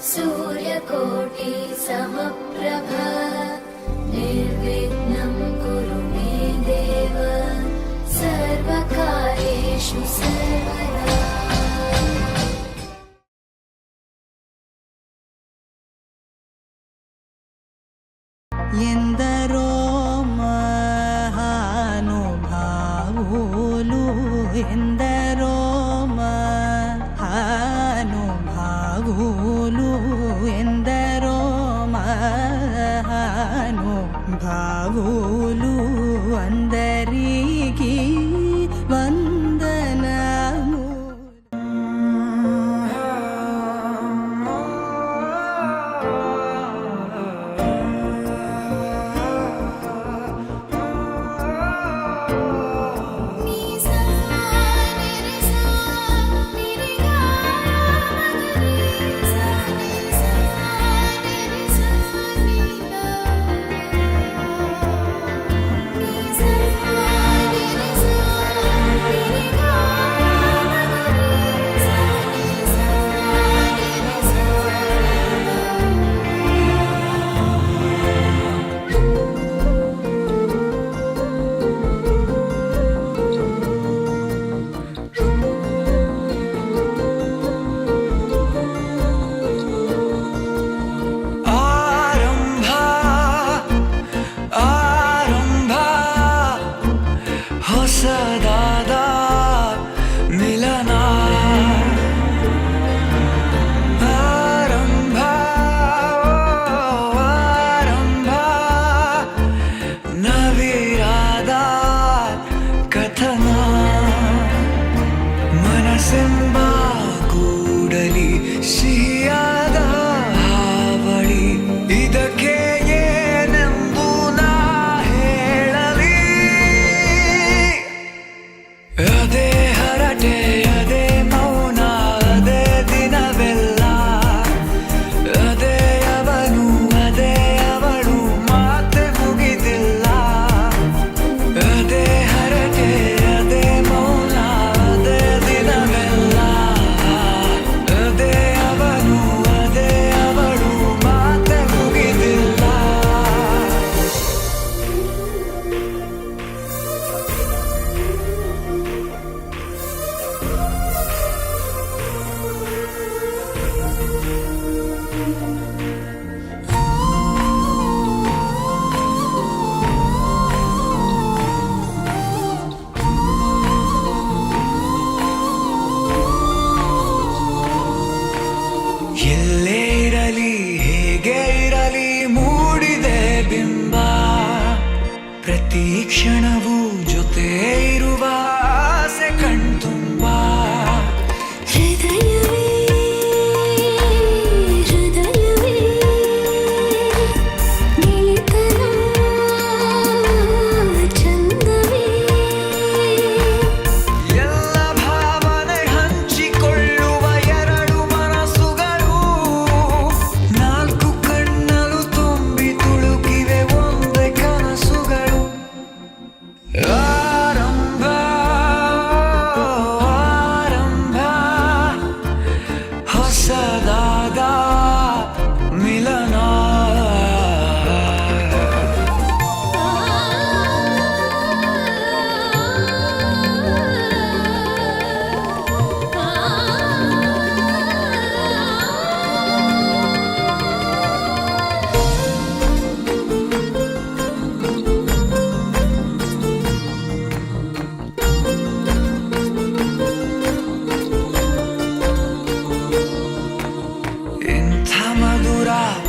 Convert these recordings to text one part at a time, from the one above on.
सूर्यकोटि समप्रभ निर्विघ्नं कुरु मे देव सर्वकार्येषु सर्वदा। ఎందరో మహానుభావులు ఎందరో మహానుభావులు ఎందరో మహానుభావులు అందరికీ వందనము. ಪ್ರತಿ ಕ್ಷಣವೂ ಜೊತೆ ಇರುವ ಆಸೆ ಕಣ್ತುಂಬ ಹೃದಯವೇ ಹೃದಯವೇ ಗೆಳೆತನ ಚಂದವೇ ಎಲ್ಲ ಭಾವನೆ ಹಂಚಿಕೊಳ್ಳುವ ಎರಡು ಮನಸ್ಸುಗಳು ನಾಲ್ಕು ಕಣ್ಣಲು ತುಂಬಿ ತುಳುಕಿವೆ ಒಂದೇ ಕನಸುಗಳು. ಆರಂಭ ಆರಂಭ ಹೊಸದಾದ ಮಿಲನ.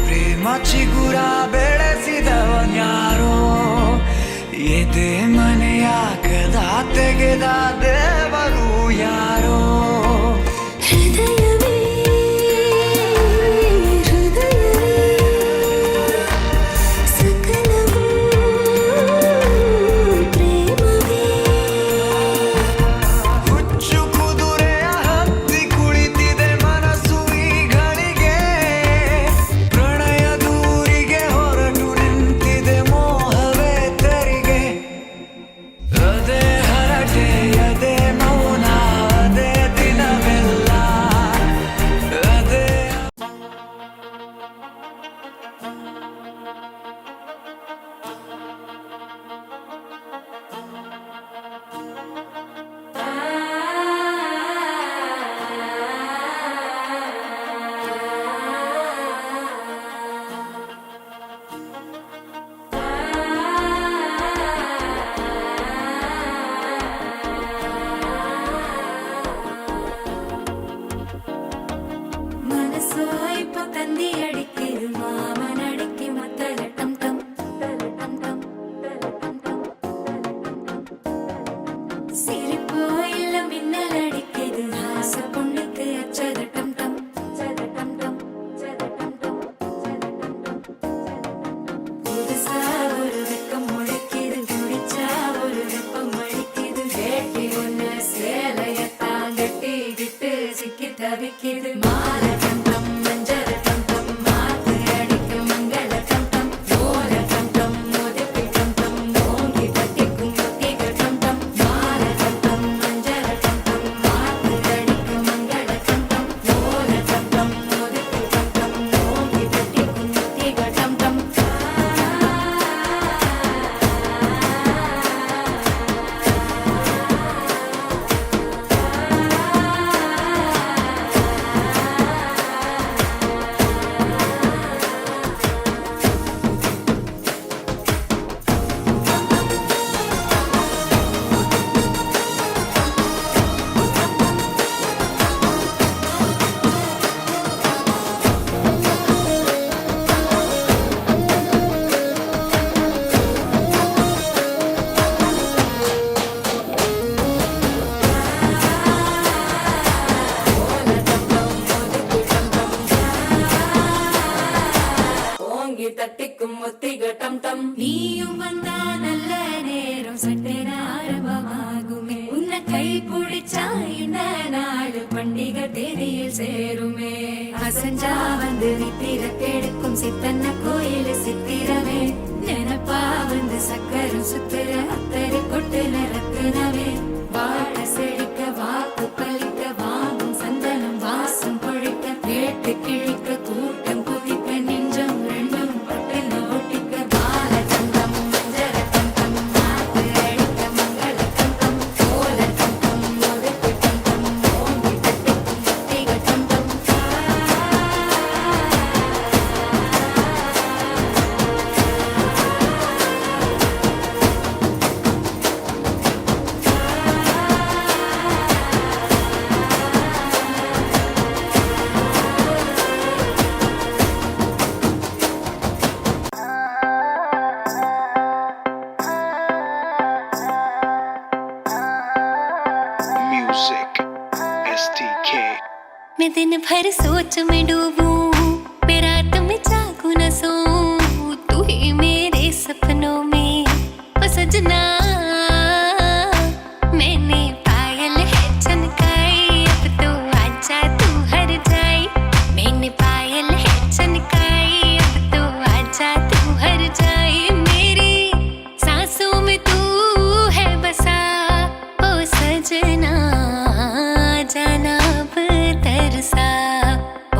ಪ್ರೇಮ ಚಿಗುರ ಬೆಳೆಸಿದವನ್ಯಾರೋ ಎದೆ ಮನೆಯ ಕದ ತೆಗೆದ ದೇವರು ಯಾರೋ. ಹೃದಯವೇ ಹೃದಯವೇ ಸಕಲವೂ ಪ್ರೇಮವೇ ಹುಚ್ಚು ಕುದುರೆಯ ಹತ್ತಿ ಕುಳಿತಿದೆ ಮನಸ್ಸು ಈಗಳಿಗೆ ಪ್ರಣಯ ದೂರಿಗೆ ಹೊರಟು ನಿಂತಿದೆ ಮೋಹವೇ ತೆರಿಗೆ. ಅದೇ ಹರಟೆ ಅದೇ தவிக்குது மால டம் டம் மஞ்சள் டம் டம் மாத்து அடிக்க மங்கள டம் டம் ஓல டம் டம் மோதிப்பி டம் டம் ஓங்கி தட்டிக்கும் முத்திக டம் டம் மால டம் டம் மஞ்சள் டம் டம் மாத்து அடிக்க மங்கள டம் டம் ஓல டம் டம் மோதிப்பி டம் டம் ஓங்கி தட்டிக்கும் முத்திக டம் டம் ஓங்கி தட்டிக்கும் முத்திக டம் டம் நீயும் வந்தா நல்ல நேரம் சட்டென ஆரம்பமாகுமே உன்னை கை பிடிச்சா இந்த நாடு பண்டிகை தேதியில் சேருமே அசஞ்சா வந்து நித்திர கெடுக்கும் சித்தன்ன கோயில் சித்திரமே நினப்பா வந்து சக்கரம் சுத்துற அத்தரை கொட்டுல ரத்தினவே வாழ செழிக்க வாக்கு பலிக்க வாங்கும் சந்தனம் வாசம் பொழிக்க கேட்டு கிழிக்க கூட்டம் குதிக்க நெஞ்சம் ரெண்டும் பட்டுல ஒட்டிக்க பால தந்தம் மஞ்சள் தந்தம் மாத்து அடிக்க மங்கள தந்தம் ஓல தந்தம் மொதக்கு தந்தம் ஓங்கி தட்டிக்கும் முத்திக தந்தம் Music STK. मैं दिन भर सोच में डूबूं, मैं रात में जागूं न सोऊं, तू ही मेरे सपनों में ओ सजना। मैंने पायल है चनकाई, अब तो आजा तू हर जाई। मैंने पायल है चनकाई, अब तो आजा तू हर जाई। मेरी सांसों में तू है बसा ओ सजना, जाना अब तरसा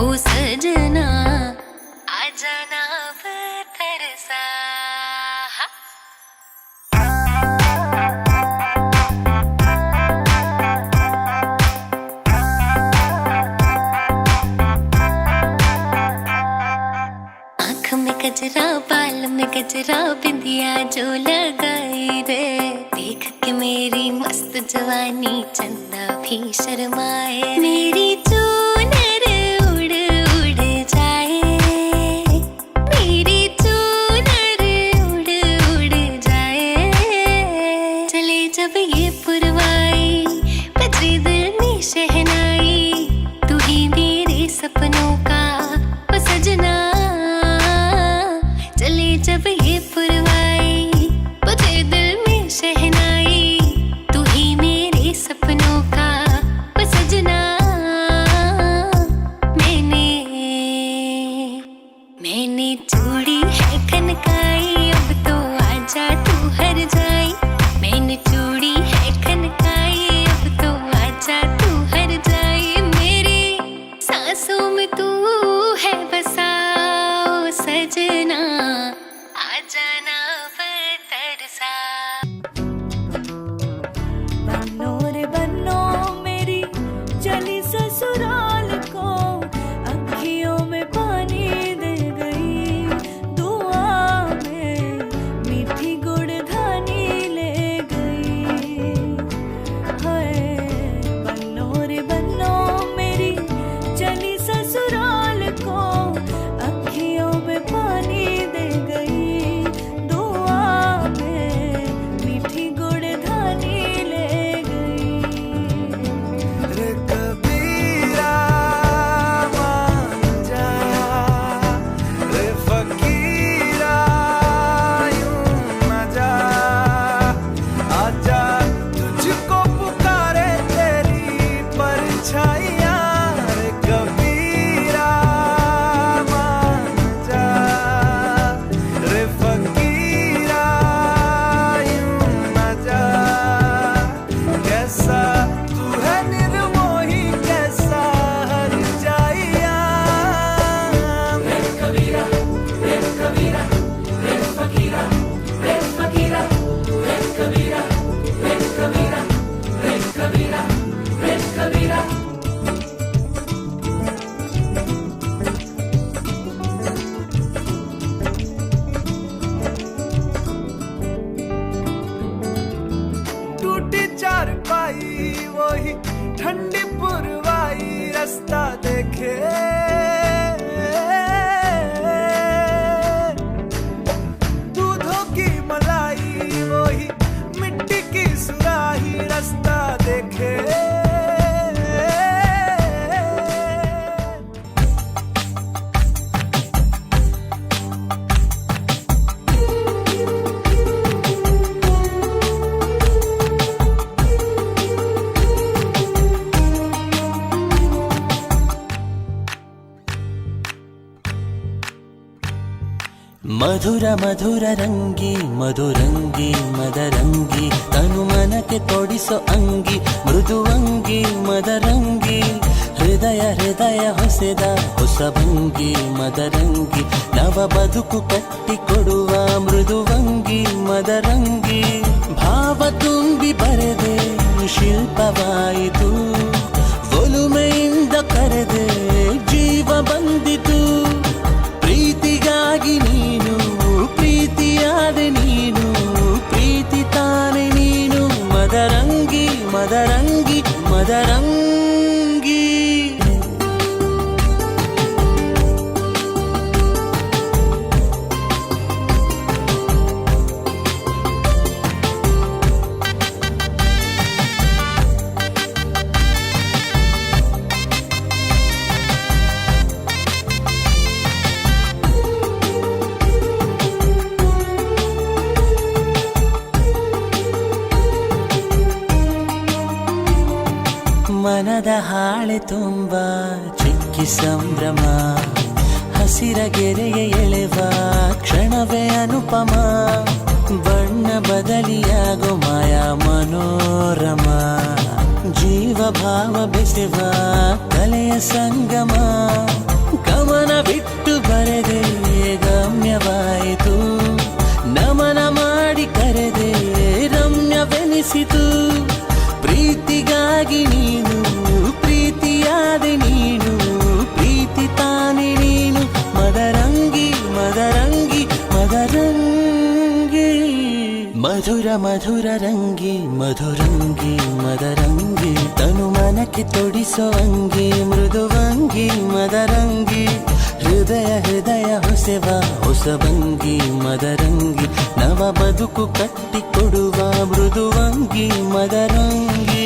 ओ सजना, आ जाना अब तरसा। आँख में गजरा, बाल में गजरा, बिंदिया जो लगाई रे, देख के मेरी मस्त जवानी चंदा भी शर्माए। मेरी चूनर उड़ उड़ जाए, मेरी चूनर उड़ उड़ जाए। चले जब ये पुरवाई, बजे दिल में शहनाई, तू ही मेरे सपनों का ओ सजना। चले जब ये पुरवाई, बजे दिल में शहनाई, तू ही मेरे सपनों का ओ सजना। मैंने चूड़ी है खनकाई, अब तो आजा तू हर जाई। मैंने चूड़ी है खनकाई, अब तो आजा तू हर जाई। मेरी सांसों में तू है बसा ओ सजना, आ जाना अब तरसा। बन्नो रे बन्नो मेरी चली ससुराल को, अखियों में पानी दे गई, दुआ में मीठी गुड़धानी ले गई। हाय बन्नो रे बन्नो मेरी चली ससुराल को, अखियों में पानी दे गई, दुआ में मीठी गुड़धानी ले गई। रे कबीरा मान जा, रे फकीरा यूं न जा, आजा तुझको पुकारे तेरी परछाइयाँ। रे रास्ता देखे, दूधों की मलाई वही मिट्टी की सुराही रास्ता देखे। ಮಧುರ ಮಧುರ ರಂಗಿ ಮಧುರಂಗಿ ಮದರಂಗಿ ತನು ಮನಕ್ಕೆ ತೊಡಿಸೋ ಅಂಗಿ ಮೃದುವಂಗಿ ಮದರಂಗಿ ಹೃದಯ ಹೃದಯ ಹೊಸೆದ ಹೊಸಭಂಗಿ ಮದರಂಗಿ ನವ ಬದುಕು ಕಟ್ಟಿಕೊಡುವ ಮೃದುವಂಗಿ ಮದರಂಗಿ ಭಾವ ತುಂಬಿ ಬರೆದೆ ಶಿಲ್ಪವಾಯಿತು ಒಲುಮೆಯಿಂದ ಕರೆದೆ ಜೀವ ಬಂದಿತು ಪ್ರೀತಿಗಾಗಿ ನೀನು ಪ್ರೀತಿಯಾದೆ ನೀನು ಪ್ರೀತಿ ತಾನೆ ನೀನು ಮದರಂಗಿ ಮದರಂಗಿ ಮದರಂಗಿ ಮನದ ಹಾಳೆ ತುಂಬ ಚಿಕ್ಕಿ ಸಂಭ್ರಮ ಹಸಿರ ಗೆರೆಯ ಎಳೆವ ಕ್ಷಣವೇ ಅನುಪಮ ಬಣ್ಣ ಬದಲಿಯಾಗೋ ಮಾಯಾ ಮನೋರಮ ಜೀವ ಭಾವ ಬೆಸೆವ ಕಲೆಯ ಸಂಗಮ ಗಮನ ಬಿಟ್ಟು ಬರೆದೆ ಗಮ್ಯವಾಯಿತು ನಮನ ಮಾಡಿ ಕರೆದೆ ರಮ್ಯವೆನಿಸಿತು ಪ್ರೀತಿಗಾಗಿ ನೀನು ಪ್ರೀತಿಯಾದೆ ನೀನು ಪ್ರೀತಿ ತಾನೆ ನೀನು ಮದರಂಗಿ ಮದರಂಗಿ ಮದರಂಗಿ ಮಧುರ ಮಧುರ ರಂಗಿ ಮಧುರಂಗಿ ಮದರಂಗಿ ತನು ಮನಕ್ಕೆ ತೊಡಿಸೋ ಅಂಗಿ ಮೃದುವಂಗಿ ಮದರಂಗಿ ಹೃದಯ ಹೃದಯ ಹೊಸೆವ ಹೊಸಭಂಗಿ ಮದರಂಗಿ ನವ ಬದುಕು ಕಟ್ಟಿಕೊಡುವ ಮೃದುವಂಗಿ ಮದರಂಗಿ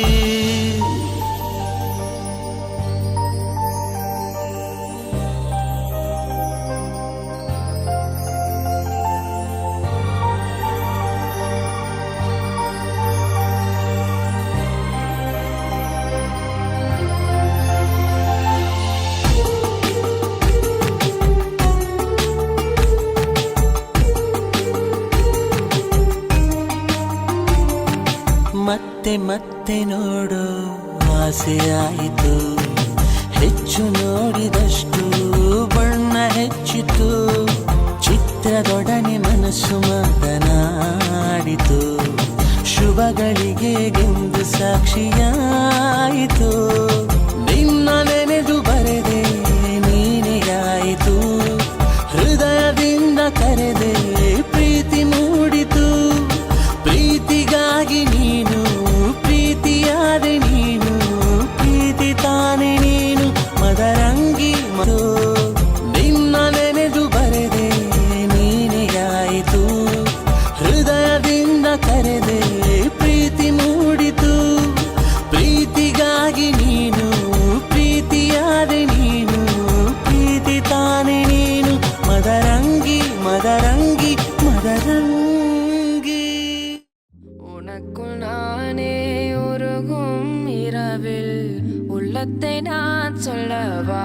ಮತ್ತೆ ಮತ್ತೆ ನೋಡೋ ಆಸೆಯಾಯಿತು ಹೆಚ್ಚು ನೋಡಿದಷ್ಟು ಬಣ್ಣ ಹೆಚ್ಚಿತು ಚಿತ್ರದೊಡನೆ ಮನಸ್ಸು ಮಾತನಾಡಿತು ಶುಭಗಳಿಗೆ ಗೆಂದು ಸಾಕ್ಷಿಯಾಯಿತು ನಿನ್ನ ನೆನೆದು ಬರೆದೆ ನೀನೆಯಾಯಿತು ಹೃದಯದಿಂದ ಕರೆದೆ ಪ್ರೀತಿ ಮೂಡಿತು ಪ್ರೀತಿಗಾಗಿ ನೀನು ಪ್ರೀತಿಯಾದೆ ನೀನು ಪ್ರೀತಿ ತಾನೆ ನೀನು ಮದರಂಗಿ ನಿನ್ನ ನೆನೆದು ಬರೆದೆ ನೀನೆಯಾಯಿತು ಹೃದಯದಿಂದ ಕರೆದೆ ಪ್ರೀತಿ ಮೂಡಿತು ಪ್ರೀತಿಗಾಗಿ ನೀನು ಪ್ರೀತಿಯಾದೆ ನೀನು ಪ್ರೀತಿ ತಾನೆ ನೀನು ಮದರಂಗಿ ಮದರಂಗಿ மதரங்கி உனக்குள் நானே உருகும் இரவில் உள்ளத்தை நான் சொல்லவா